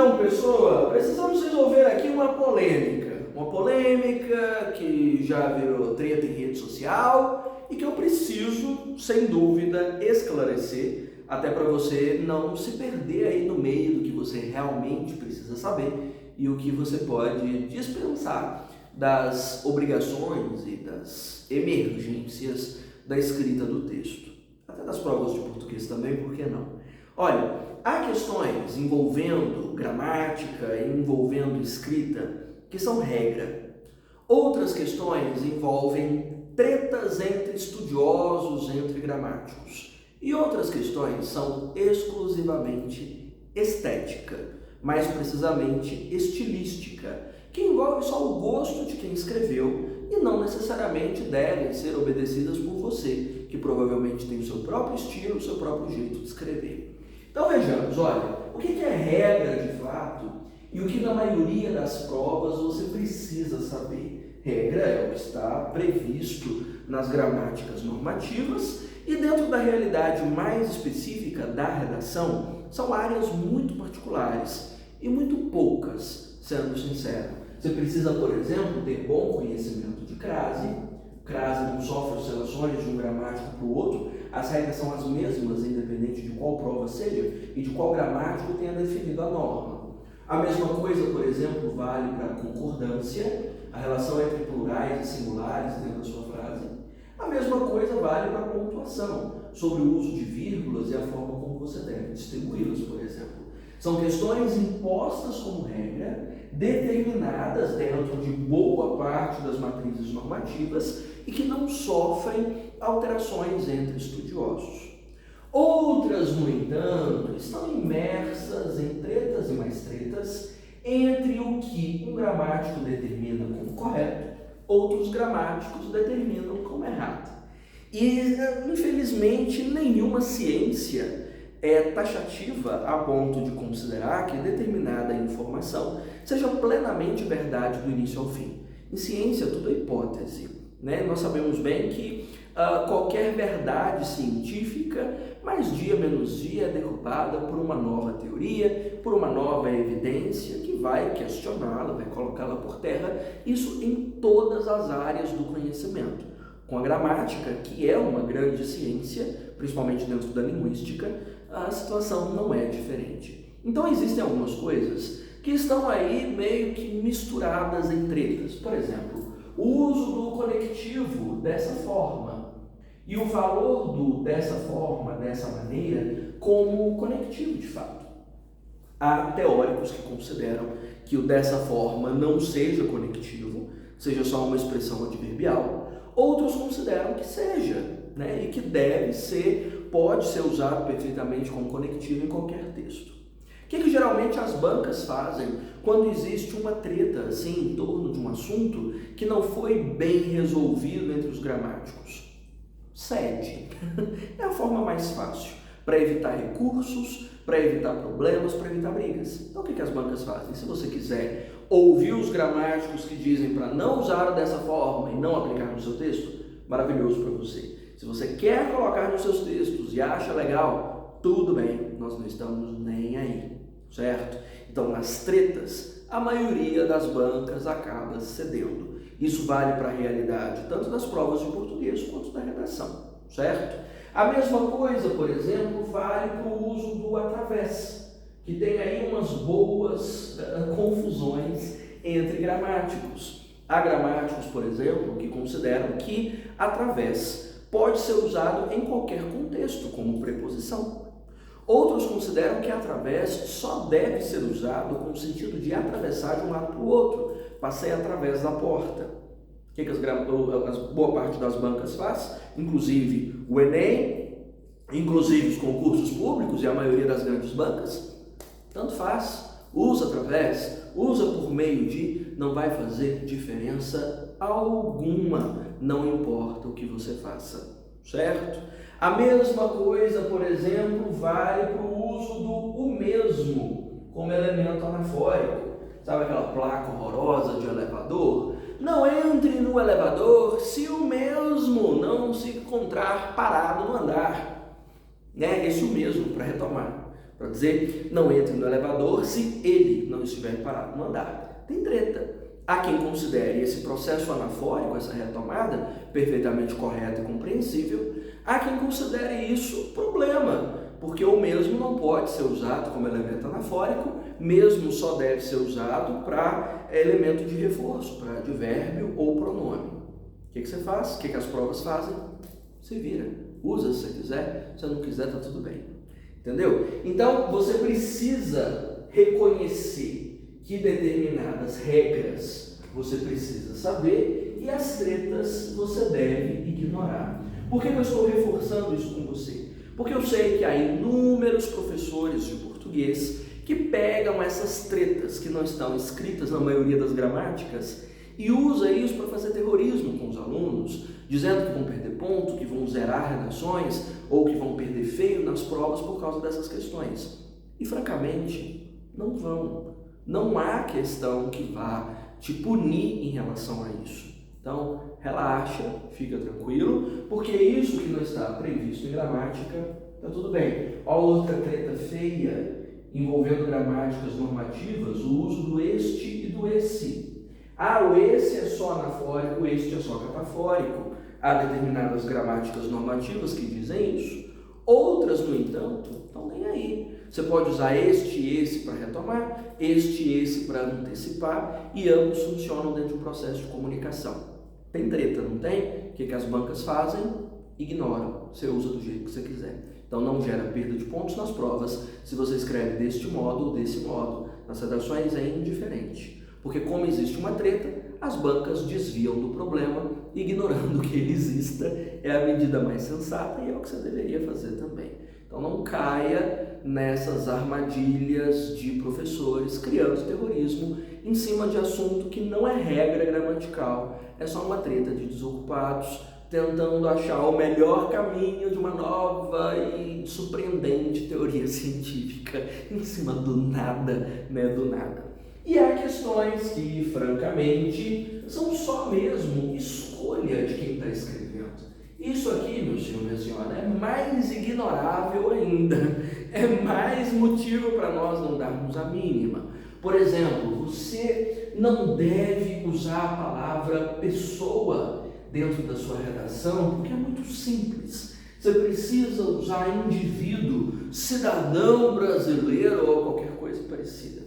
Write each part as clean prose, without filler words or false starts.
Então, pessoal, precisamos resolver aqui uma polêmica que já virou treta em rede social e que eu preciso, sem dúvida, esclarecer, até para você não se perder aí no meio do que você realmente precisa saber e o que você pode dispensar das obrigações e das emergências da escrita do texto, até das provas de português também, por que não? Olha, há questões envolvendo gramática e envolvendo escrita que são regra. Outras questões envolvem tretas entre estudiosos, entre gramáticos. E outras questões são exclusivamente estética, mais precisamente estilística, que envolve só o gosto de quem escreveu e não necessariamente devem ser obedecidas por você, que provavelmente tem o seu próprio estilo, o seu próprio jeito de escrever. Então vejamos, olha, o que é regra de fato e o que na maioria das provas você precisa saber. Regra é o que está previsto nas gramáticas normativas e dentro da realidade mais específica da redação são áreas muito particulares e muito poucas, sendo sincero. Você precisa, por exemplo, ter bom conhecimento de crase. Crase não sofre oscilações de um gramático para o outro, as regras são as mesmas, independente de qual prova seja e de qual gramático tenha definido a norma. A mesma coisa, por exemplo, vale para a concordância, a relação entre plurais e singulares dentro da sua frase. A mesma coisa vale para a pontuação, sobre o uso de vírgulas e a forma como você deve distribuí-las, por exemplo. São questões impostas como regra, determinadas dentro de boa parte das matrizes normativas e que não sofrem alterações entre estudiosos. Outras, no entanto, estão imersas em tretas e mais tretas entre o que um gramático determina como correto, outros gramáticos determinam como errado. E, infelizmente, nenhuma ciência é taxativa a ponto de considerar que determinada informação seja plenamente verdade do início ao fim. Em ciência, tudo é hipótese, né? Nós sabemos bem que qualquer verdade científica, mais dia menos dia, é derrubada por uma nova teoria, por uma nova evidência que vai questioná-la, vai colocá-la por terra, isso em todas as áreas do conhecimento. Com a gramática, que é uma grande ciência, principalmente dentro da linguística, a situação não é diferente. Então existem algumas coisas que estão aí meio que misturadas em tretas. Por exemplo, o uso do conectivo dessa forma e o valor do dessa forma, dessa maneira, como conectivo de fato. Há teóricos que consideram que o dessa forma não seja conectivo, seja só uma expressão adverbial. Outros consideram que seja, né, e que deve ser, pode ser usado perfeitamente como conectivo em qualquer texto. O que geralmente as bancas fazem quando existe uma treta assim em torno de um assunto que não foi bem resolvido entre os gramáticos? Cede. É a forma mais fácil para evitar recursos, para evitar problemas, para evitar brigas. Então o que as bancas fazem? Se você quiser ouvir os gramáticos que dizem para não usar dessa forma e não aplicar no seu texto, maravilhoso para você. Se você quer colocar nos seus textos e acha legal, tudo bem, nós não estamos nem aí, certo? Então, nas tretas, a maioria das bancas acaba cedendo. Isso vale para a realidade tanto das provas de português quanto da redação, certo? A mesma coisa, por exemplo, vale para o uso do através, que tem aí umas boas confusões entre gramáticos. Há gramáticos, por exemplo, que consideram que através pode ser usado em qualquer contexto, como preposição. Outros consideram que através só deve ser usado com o sentido de atravessar de um lado para o outro. Passei através da porta. O que a boa parte das bancas faz? Inclusive o Enem, inclusive os concursos públicos e a maioria das grandes bancas, tanto faz. Usa através, usa por meio de, não vai fazer diferença alguma, não importa o que você faça, certo? A mesma coisa, por exemplo, vale para o uso do o mesmo como elemento anafórico. Sabe aquela placa horrorosa de elevador? Não entre no elevador se o mesmo não se encontrar parado no andar. Né? Isso mesmo, para retomar. para dizer não entre no elevador se ele não estiver parado no andar. Tem treta. Há quem considere esse processo anafórico, essa retomada, perfeitamente correta e compreensível. Há quem considere isso problema, porque o mesmo não pode ser usado como elemento anafórico, mesmo só deve ser usado para elemento de reforço, para advérbio ou pronome. O que você faz? O que as provas fazem? Você vira. Usa se você quiser, se não quiser, está tudo bem. Entendeu? Então, você precisa reconhecer que determinadas regras você precisa saber e as tretas você deve ignorar. Por que eu estou reforçando isso com você? Porque eu sei que há inúmeros professores de português que pegam essas tretas que não estão escritas na maioria das gramáticas e usa isso para fazer terrorismo com os alunos, dizendo que vão perder ponto, que vão zerar redações ou que vão perder feio nas provas por causa dessas questões. E francamente, não vão. Não há questão que vá te punir em relação a isso. Então, relaxa, fica tranquilo, porque isso que não está previsto em gramática, está tudo bem. Olha outra treta feia envolvendo gramáticas normativas, o uso do este e do esse. O esse é só anafórico, o este é só catafórico. Há determinadas gramáticas normativas que dizem isso. Outras, no entanto, estão nem aí. Você pode usar este e esse para retomar, este e esse para antecipar, e ambos funcionam dentro de um processo de comunicação. Tem treta, não tem? O que as bancas fazem? Ignoram. Você usa do jeito que você quiser. Então não gera perda de pontos nas provas se você escreve deste modo ou desse modo. Nas redações é indiferente. Porque como existe uma treta, as bancas desviam do problema, ignorando que ele exista. É a medida mais sensata e é o que você deveria fazer também. Então não caia nessas armadilhas de professores criando terrorismo em cima de assunto que não é regra gramatical, é só uma treta de desocupados tentando achar o melhor caminho de uma nova e surpreendente teoria científica em cima do nada, né, do nada. E há questões que, francamente, são só mesmo escolha de quem está escrevendo. Isso aqui, meu senhor, minha senhora, é mais ignorável ainda, é mais motivo para nós não darmos a mínima. Por exemplo, você não deve usar a palavra pessoa dentro da sua redação, porque é muito simples. Você precisa usar indivíduo, cidadão brasileiro ou qualquer coisa parecida.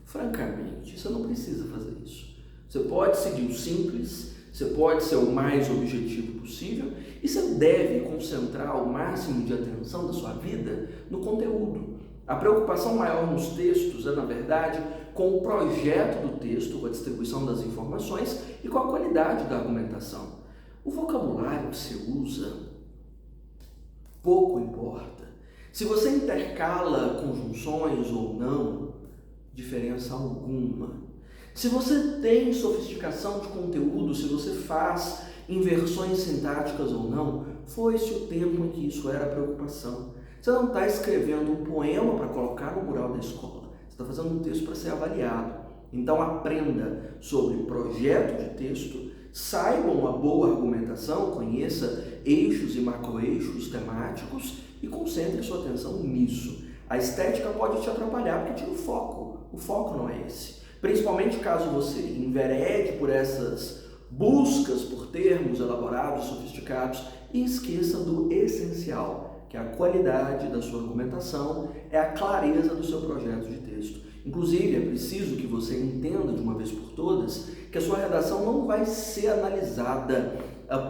Francamente, você não precisa fazer isso. Você pode seguir o simples, você pode ser o mais objetivo possível e você deve concentrar o máximo de atenção da sua vida no conteúdo. A preocupação maior nos textos é, na verdade, com o projeto do texto, com a distribuição das informações e com a qualidade da argumentação. O vocabulário que você usa pouco importa. Se você intercala conjunções ou não, diferença alguma. Se você tem sofisticação de conteúdo, se você faz inversões sintáticas ou não, foi-se o tempo em que isso era preocupação. Você não está escrevendo um poema para colocar no mural da escola. Você está fazendo um texto para ser avaliado. Então aprenda sobre projeto de texto, saiba uma boa argumentação, conheça eixos e macroeixos temáticos e concentre sua atenção nisso. A estética pode te atrapalhar porque tira o foco. O foco não é esse. Principalmente caso você enverede por essas buscas por termos elaborados, sofisticados e esqueça do essencial, que é a qualidade da sua argumentação, é a clareza do seu projeto de texto. Inclusive, é preciso que você entenda de uma vez por todas que a sua redação não vai ser analisada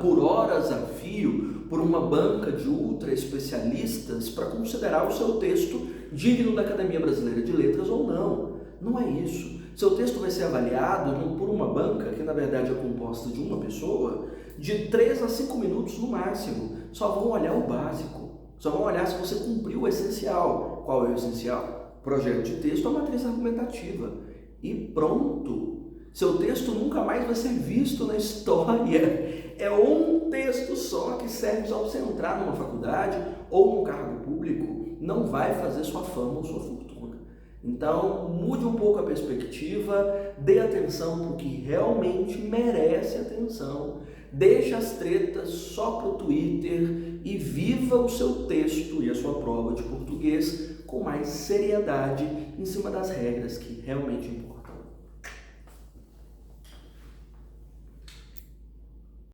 por horas a fio por uma banca de ultra especialistas para considerar o seu texto digno da Academia Brasileira de Letras ou não. Não é isso. Seu texto vai ser avaliado por uma banca, que na verdade é composta de uma pessoa, de 3 a 5 minutos no máximo. Só vão olhar o básico. Só vão olhar se você cumpriu o essencial. Qual é o essencial? Projeto de texto, a matriz argumentativa. E pronto. Seu texto nunca mais vai ser visto na história. É um texto só que serve só para você entrar numa faculdade ou num cargo público. Não vai fazer sua fama ou sua fortuna. Então, mude um pouco a perspectiva, dê atenção para o que realmente merece atenção, deixe as tretas só para o Twitter e viva o seu texto e a sua prova de português com mais seriedade em cima das regras que realmente importam.